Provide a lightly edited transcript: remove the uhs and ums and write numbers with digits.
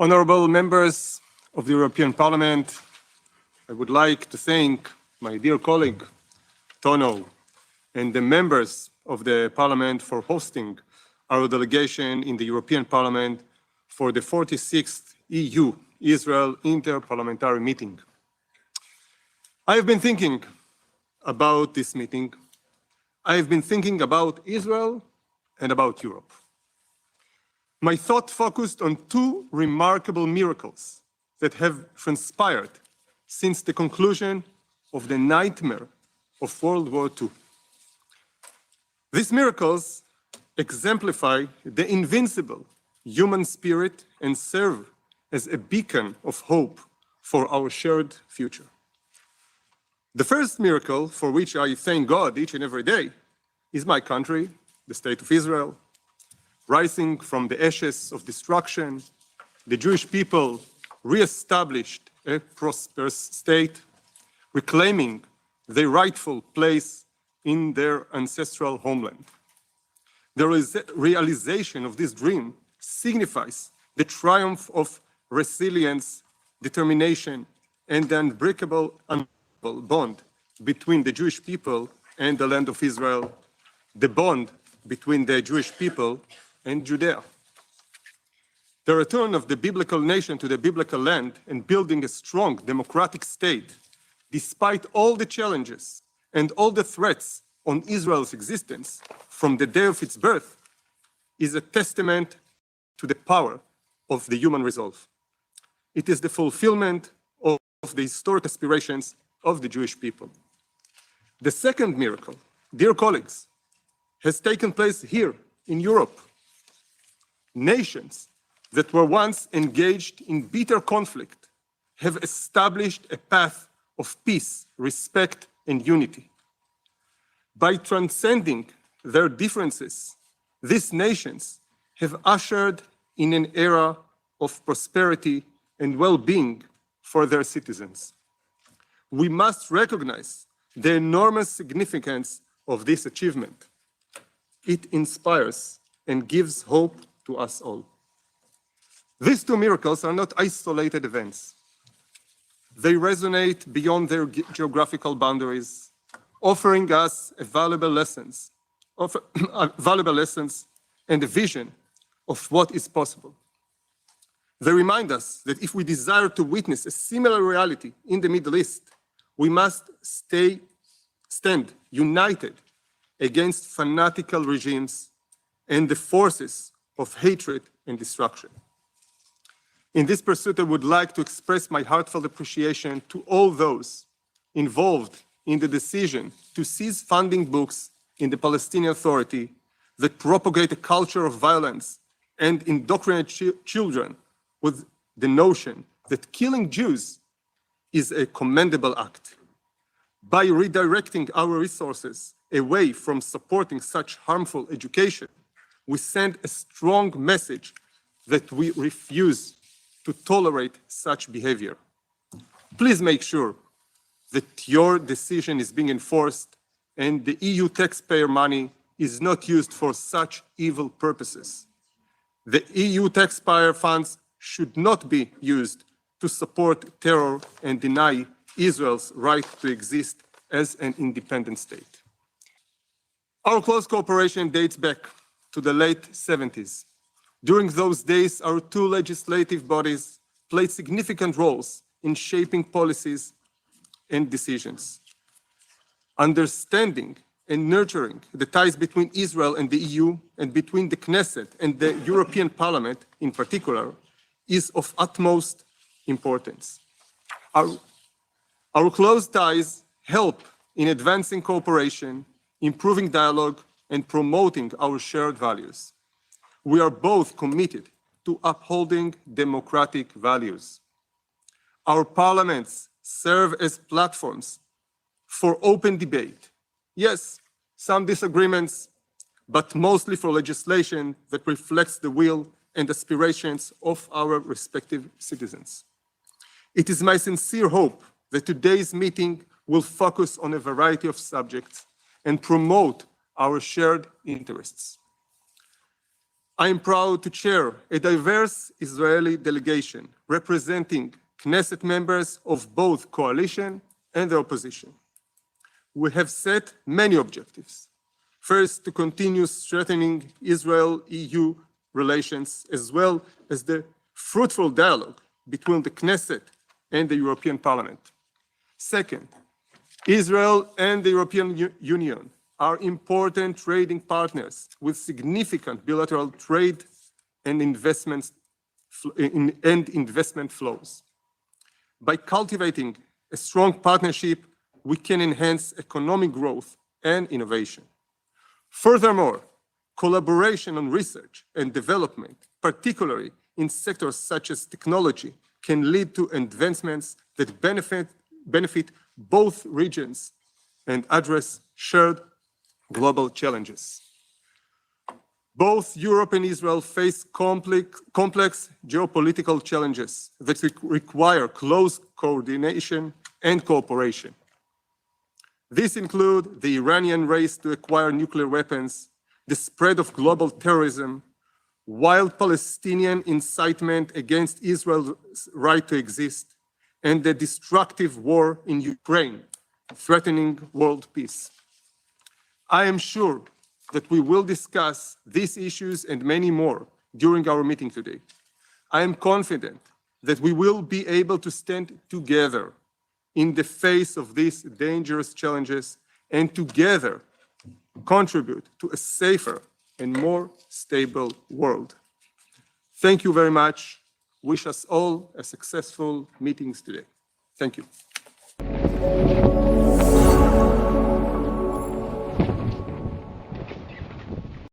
Honorable members of the European Parliament, I would like to thank my dear colleague, Tono, and the members of the Parliament for hosting our delegation in the European Parliament for the 46th EU-Israel Interparliamentary Meeting. I have been thinking about this meeting. I have been thinking about Israel and about Europe. My thought focused on two remarkable miracles that have transpired since the conclusion of the nightmare of World War II. These miracles exemplify the invincible human spirit and serve as a beacon of hope for our shared future. The first miracle, for which I thank God each and every day, is my country, the State of Israel. Rising from the ashes of destruction, the Jewish people re-established a prosperous state, reclaiming their rightful place in their ancestral homeland. The realization of this dream signifies the triumph of resilience, determination, and the unbreakable bond between the Jewish people and the land of Israel, the bond between the Jewish people and Judea. The return of the biblical nation to the biblical land and building a strong democratic state, despite all the challenges and all the threats on Israel's existence from the day of its birth, is a testament to the power of the human resolve. It is the fulfillment of the historic aspirations of the Jewish people. The second miracle, dear colleagues, has taken place here in Europe. Nations that were once engaged in bitter conflict have established a path of peace, respect, and unity. By transcending their differences, these nations have ushered in an era of prosperity and well-being for their citizens. We must recognize the enormous significance of this achievement. It inspires and gives hope to us all. These two miracles are not isolated events. They resonate beyond their geographical boundaries, offering us valuable lessons and a vision of what is possible. They remind us that if we desire to witness a similar reality in the Middle East, we must stand united against fanatical regimes and the forces of hatred and destruction. In this pursuit, I would like to express my heartfelt appreciation to all those involved in the decision to cease funding books in the Palestinian Authority that propagate a culture of violence and indoctrinate children with the notion that killing Jews is a commendable act. By redirecting our resources away from supporting such harmful education, we send a strong message that we refuse to tolerate such behavior. Please make sure that your decision is being enforced and the EU taxpayer money is not used for such evil purposes. The EU taxpayer funds should not be used to support terror and deny Israel's right to exist as an independent state. Our close cooperation dates back to the late 70s. During those days, our two legislative bodies played significant roles in shaping policies and decisions. Understanding and nurturing the ties between Israel and the EU and between the Knesset and the European Parliament in particular is of utmost importance. Our close ties help in advancing cooperation, improving dialogue, and promoting our shared values. We are both committed to upholding democratic values. Our parliaments serve as platforms for open debate. Yes, some disagreements, but mostly for legislation that reflects the will and aspirations of our respective citizens. It is my sincere hope that today's meeting will focus on a variety of subjects and promote our shared interests. I am proud to chair a diverse Israeli delegation representing Knesset members of both coalition and the opposition. We have set many objectives. First, to continue strengthening Israel-EU relations, as well as the fruitful dialogue between the Knesset and the European Parliament. Second, Israel and the European Union are important trading partners with significant bilateral trade and investment flows. By cultivating a strong partnership, we can enhance economic growth and innovation. Furthermore, collaboration on research and development, particularly in sectors such as technology, can lead to advancements that benefit both regions and address shared global challenges. Both Europe and Israel face complex geopolitical challenges that require close coordination and cooperation. These include the Iranian race to acquire nuclear weapons, the spread of global terrorism, wild Palestinian incitement against Israel's right to exist, and the destructive war in Ukraine, threatening world peace. I am sure that we will discuss these issues and many more during our meeting today. I am confident that we will be able to stand together in the face of these dangerous challenges and together contribute to a safer and more stable world. Thank you very much. Wish us all a successful meetings today. Thank you.